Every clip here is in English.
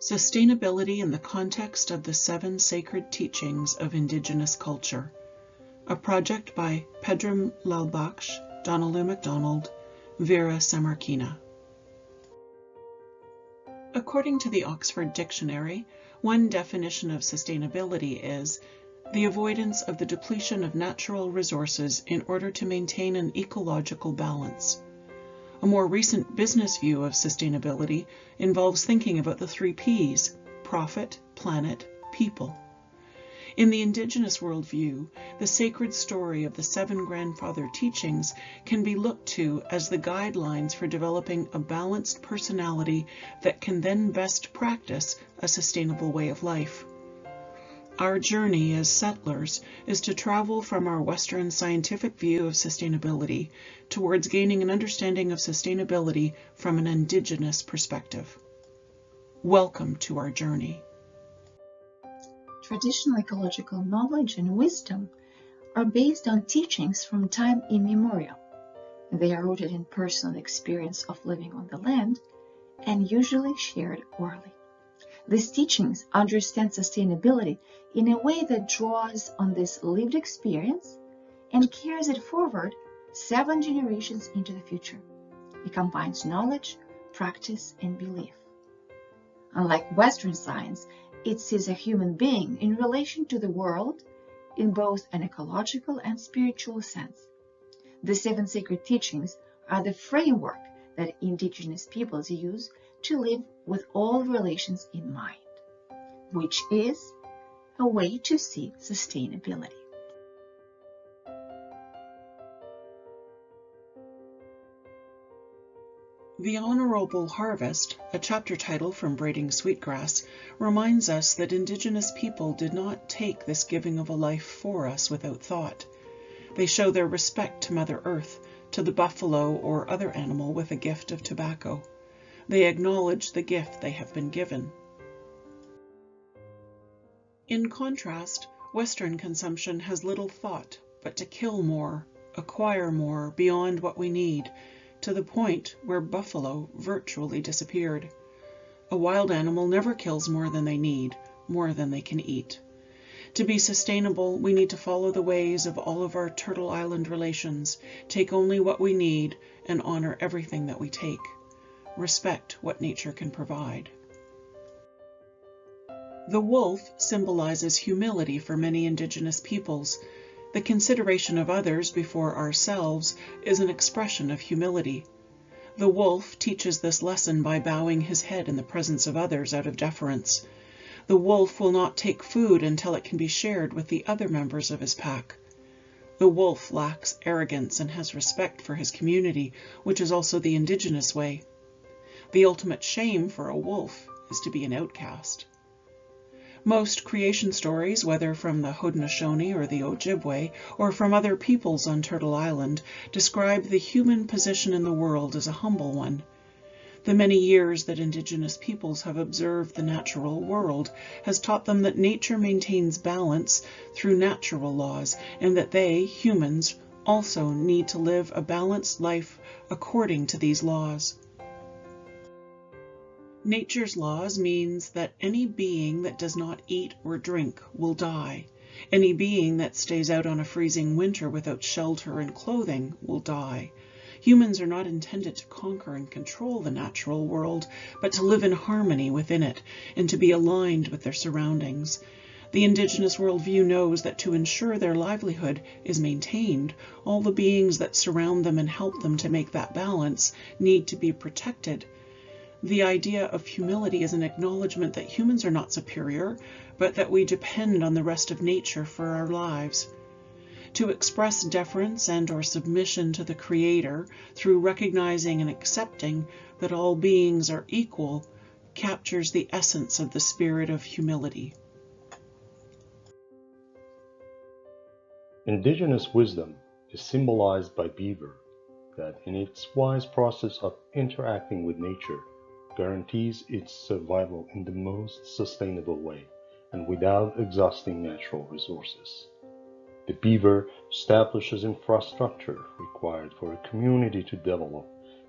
Sustainability in the Context of the Seven Sacred Teachings of Indigenous Culture, a project by Pedram Lalbaksh, Donalu MacDonald, Vera Samarkina. According to the Oxford Dictionary, one definition of sustainability is the avoidance of the depletion of natural resources in order to maintain an ecological balance. A more recent business view of sustainability involves thinking about the 3 Ps: profit, planet, people. In the Indigenous worldview, the sacred story of the 7 grandfather teachings can be looked to as the guidelines for developing a balanced personality that can then best practice a sustainable way of life. Our journey as settlers is to travel from our Western scientific view of sustainability towards gaining an understanding of sustainability from an Indigenous perspective. Welcome to our journey. Traditional ecological knowledge and wisdom are based on teachings from time immemorial. They are rooted in personal experience of living on the land and usually shared orally. These teachings understand sustainability in a way that draws on this lived experience and carries it forward 7 generations into the future. It combines knowledge, practice, and belief. Unlike Western science, it sees a human being in relation to the world in both an ecological and spiritual sense. The 7 sacred teachings are the framework that Indigenous peoples use to live with all relations in mind, which is a way to see sustainability. The Honorable Harvest, a chapter title from Braiding Sweetgrass, reminds us that Indigenous people did not take this giving of a life for us without thought. They show their respect to Mother Earth, to the buffalo or other animal with a gift of tobacco. They acknowledge the gift they have been given. In contrast, Western consumption has little thought but to kill more, acquire more beyond what we need, to the point where buffalo virtually disappeared. A wild animal never kills more than they need, more than they can eat. To be sustainable, we need to follow the ways of all of our Turtle Island relations, take only what we need, and honor everything that we take. Respect what nature can provide. The wolf symbolizes humility for many Indigenous peoples. The consideration of others before ourselves is an expression of humility. The wolf teaches this lesson by bowing his head in the presence of others out of deference. The wolf will not take food until it can be shared with the other members of his pack. The wolf lacks arrogance and has respect for his community, which is also the Indigenous way. The ultimate shame for a wolf is to be an outcast. Most creation stories, whether from the Haudenosaunee or the Ojibwe, or from other peoples on Turtle Island, describe the human position in the world as a humble one. The many years that Indigenous peoples have observed the natural world has taught them that nature maintains balance through natural laws, and that they, humans, also need to live a balanced life according to these laws. Nature's laws means that any being that does not eat or drink will die. Any being that stays out on a freezing winter without shelter and clothing will die. Humans are not intended to conquer and control the natural world, but to live in harmony within it and to be aligned with their surroundings. The Indigenous worldview knows that to ensure their livelihood is maintained, all the beings that surround them and help them to make that balance need to be protected. The idea of humility is an acknowledgement that humans are not superior, but that we depend on the rest of nature for our lives. To express deference and or submission to the Creator through recognizing and accepting that all beings are equal captures the essence of the spirit of humility. Indigenous wisdom is symbolized by beaver, that in its wise process of interacting with nature, guarantees its survival in the most sustainable way and without exhausting natural resources. The beaver establishes infrastructure required for a community to develop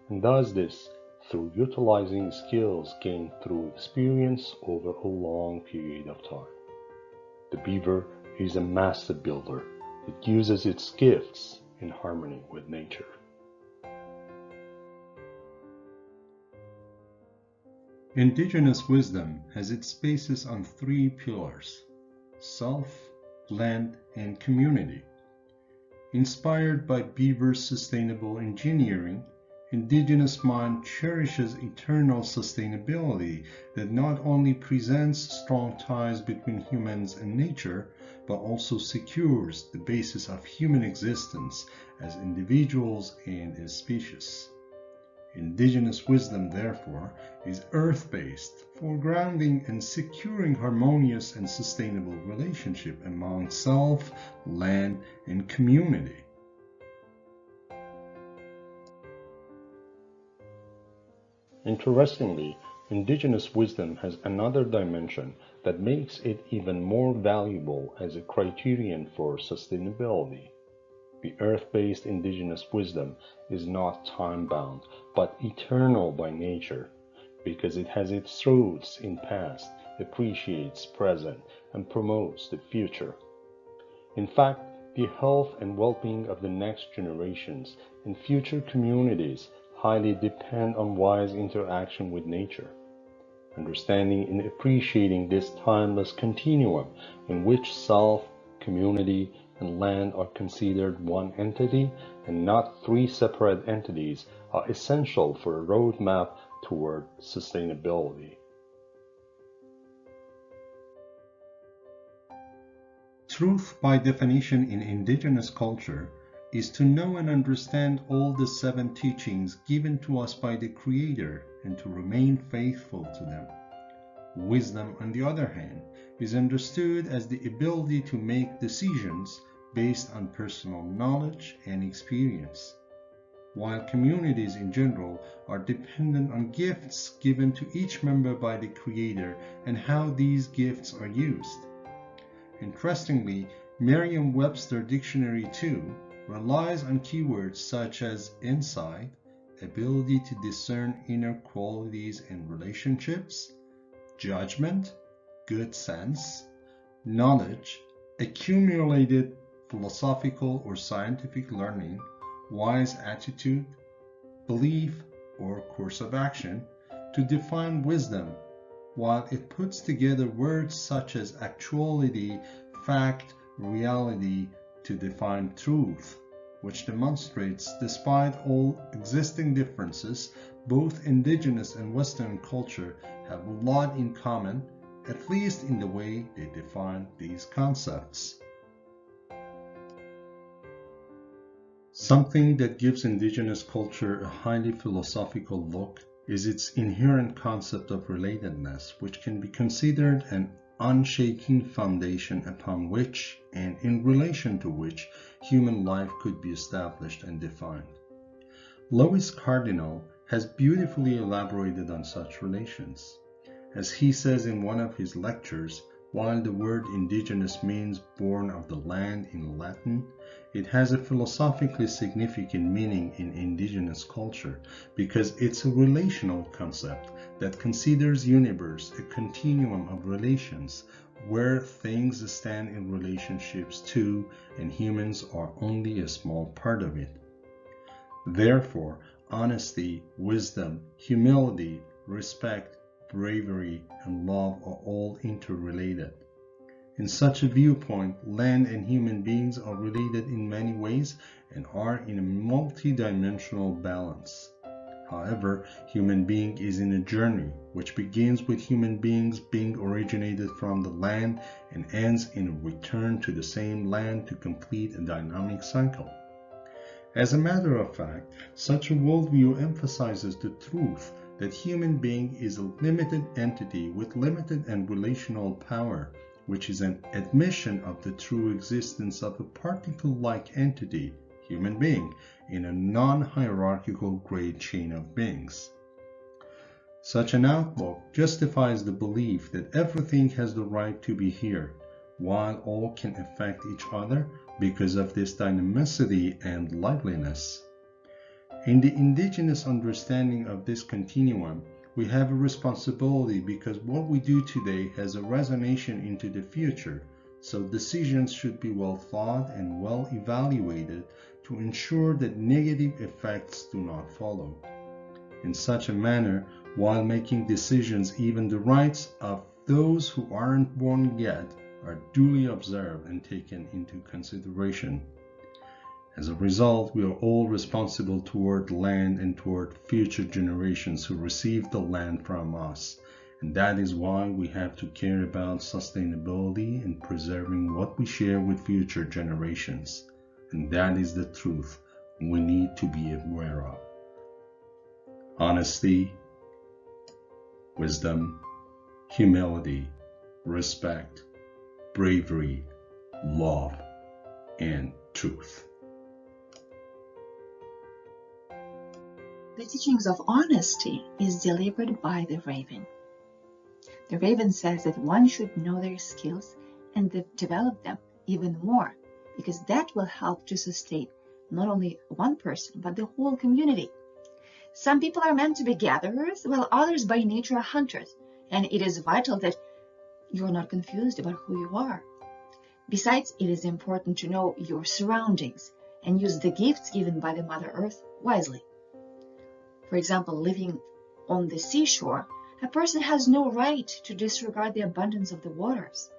and does this through utilizing skills gained through experience over a long period of time. The beaver is a master builder that uses its gifts in harmony with nature. Indigenous wisdom has its basis on three pillars: self, land, and community. Inspired by Beaver's sustainable engineering, indigenous mind cherishes eternal sustainability that not only presents strong ties between humans and nature, but also secures the basis of human existence as individuals and as species. Indigenous wisdom, therefore, is earth-based, foregrounding and securing harmonious and sustainable relationship among self, land, and community. Interestingly, indigenous wisdom has another dimension that makes it even more valuable as a criterion for sustainability. The earth-based indigenous wisdom is not time-bound, but eternal by nature, because it has its roots in past, appreciates present, and promotes the future. In fact, the health and well-being of the next generations and future communities highly depend on wise interaction with nature. Understanding and appreciating this timeless continuum in which self, community, and land are considered one entity and not three separate entities are essential for a roadmap toward sustainability. Truth, by definition in indigenous culture, is to know and understand all the 7 teachings given to us by the Creator and to remain faithful to them. Wisdom, on the other hand, is understood as the ability to make decisions based on personal knowledge and experience, while communities in general are dependent on gifts given to each member by the Creator and how these gifts are used. Interestingly, Merriam-Webster Dictionary 2 relies on keywords such as insight, ability to discern inner qualities and relationships, judgment, good sense, knowledge, accumulated philosophical or scientific learning, wise attitude, belief, or course of action to define wisdom, while it puts together words such as actuality, fact, reality to define truth, which demonstrates, despite all existing differences, both indigenous and Western culture have a lot in common, at least in the way they define these concepts. Something that gives indigenous culture a highly philosophical look is its inherent concept of relatedness, which can be considered an unshaking foundation upon which and in relation to which human life could be established and defined. Lois Cardinal has beautifully elaborated on such relations. As he says in one of his lectures, while the word indigenous means born of the land in Latin, it has a philosophically significant meaning in indigenous culture because it's a relational concept that considers universe a continuum of relations where things stand in relationships to and humans are only a small part of it. Therefore, honesty, wisdom, humility, respect, bravery, and love are all interrelated. In such a viewpoint, land and human beings are related in many ways and are in a multi-dimensional balance. However, human being is in a journey which begins with human beings being originated from the land and ends in a return to the same land to complete a dynamic cycle. As a matter of fact, such a worldview emphasizes the truth that human being is a limited entity with limited and relational power, which is an admission of the true existence of a particle-like entity, human being, in a non-hierarchical great chain of beings. Such an outlook justifies the belief that everything has the right to be here, while all can affect each other because of this dynamicity and liveliness. In the indigenous understanding of this continuum, we have a responsibility because what we do today has a resonance into the future, so decisions should be well thought and well evaluated to ensure that negative effects do not follow. In such a manner, while making decisions, even the rights of those who aren't born yet are duly observed and taken into consideration. As a result, we are all responsible toward the land and toward future generations who receive the land from us. And that is why we have to care about sustainability and preserving what we share with future generations. And that is the truth we need to be aware of. Honesty, wisdom, humility, respect, bravery, love, and truth. The teachings of honesty is delivered by the raven. The raven says that one should know their skills and develop them even more, because that will help to sustain not only one person, but the whole community. Some people are meant to be gatherers, while others by nature are hunters, and it is vital that you are not confused about who you are. Besides, it is important to know your surroundings and use the gifts given by the Mother Earth wisely. For example, living on the seashore, a person has no right to disregard the abundance of the waters,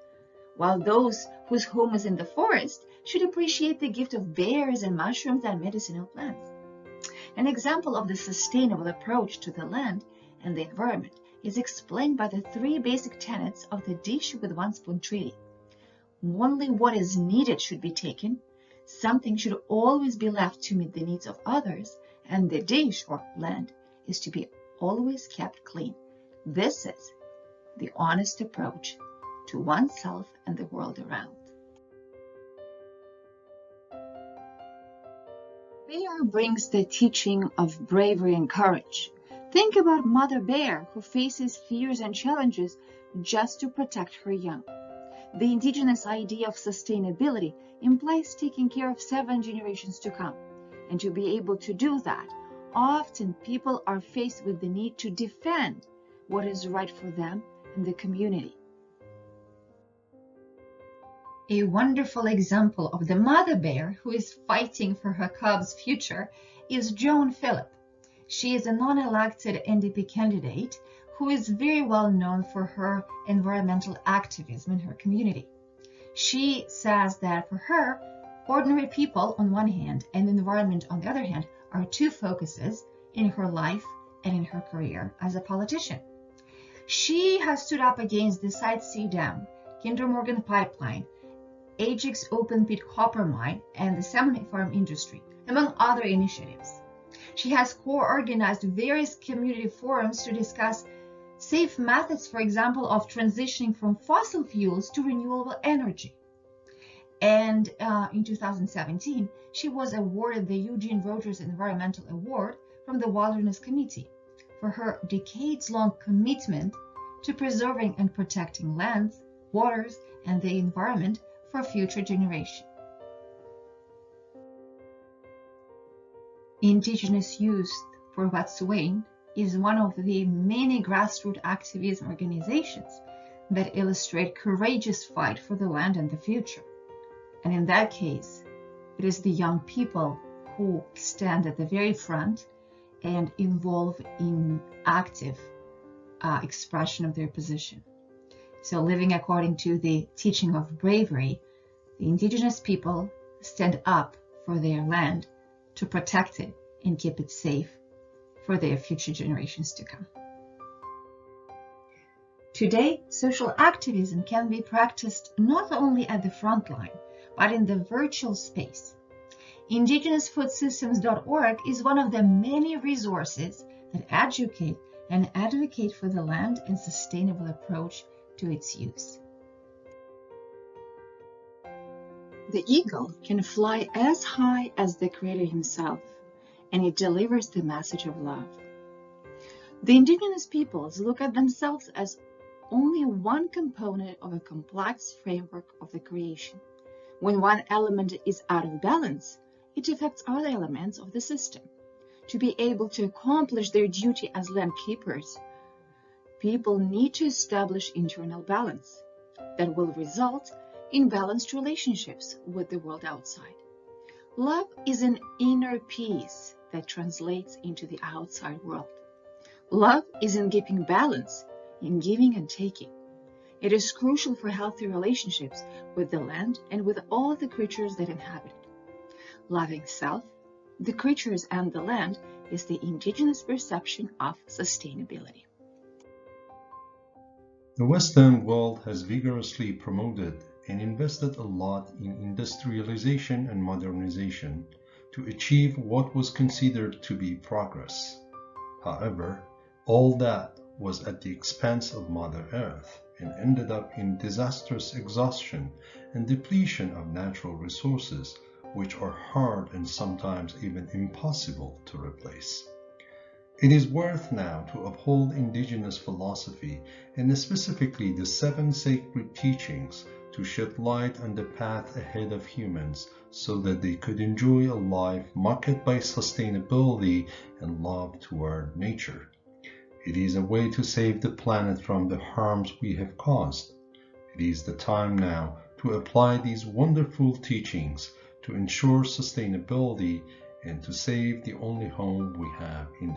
while those whose home is in the forest should appreciate the gift of berries and mushrooms and medicinal plants. An example of the sustainable approach to the land and the environment is explained by the 3 basic tenets of the dish with 1 spoon treaty. Only what is needed should be taken, something should always be left to meet the needs of others, and the dish or land is to be always kept clean. This is the honest approach to oneself and the world around. Bear brings the teaching of bravery and courage. Think about Mother Bear, who faces fears and challenges just to protect her young. The indigenous idea of sustainability implies taking care of 7 generations to come. And to be able to do that, often people are faced with the need to defend what is right for them and the community. A wonderful example of the mother bear who is fighting for her cub's future is Joan Phillip. She is a non-elected NDP candidate who is very well known for her environmental activism in her community. She says that for her, ordinary people on one hand and environment on the other hand are 2 focuses in her life and in her career as a politician. She has stood up against the Site C Dam, Kinder Morgan pipeline, Ajax open pit copper mine, and the salmon farm industry, among other initiatives. She has co-organized various community forums to discuss safe methods, for example, of transitioning from fossil fuels to renewable energy. And in 2017, she was awarded the Eugene Rogers Environmental Award from the Wilderness Committee for her decades-long commitment to preserving and protecting lands, waters, and the environment for future generations. Indigenous Youth for Wet'suwet'en is one of the many grassroots activism organizations that illustrate courageous fight for the land and the future. And in that case, it is the young people who stand at the very front and involve in active expression of their position. So living according to the teaching of bravery, the indigenous people stand up for their land to protect it and keep it safe for their future generations to come. Today, social activism can be practiced not only at the front line, but in the virtual space. IndigenousFoodSystems.org is one of the many resources that educate and advocate for the land and sustainable approach to its use. The eagle can fly as high as the Creator himself, and it delivers the message of love. The indigenous peoples look at themselves as only one component of a complex framework of the creation. When one element is out of balance, it affects other elements of the system. to be able to accomplish their duty as land keepers, people need to establish internal balance that will result in balanced relationships with the world outside. Love is an inner peace that translates into the outside world. Love is in keeping balance, in giving and taking. It is crucial for healthy relationships with the land and with all the creatures that inhabit it. Loving self, the creatures and the land is the indigenous perception of sustainability. The Western world has vigorously promoted and invested a lot in industrialization and modernization to achieve what was considered to be progress. However, all that was at the expense of Mother Earth and ended up in disastrous exhaustion and depletion of natural resources, which are hard and sometimes even impossible to replace. It is worth now to uphold indigenous philosophy and specifically the 7 sacred teachings to shed light on the path ahead of humans so that they could enjoy a life marked by sustainability and love toward nature. It is a way to save the planet from the harms we have caused. It is the time now to apply these wonderful teachings to ensure sustainability and to save the only home we have in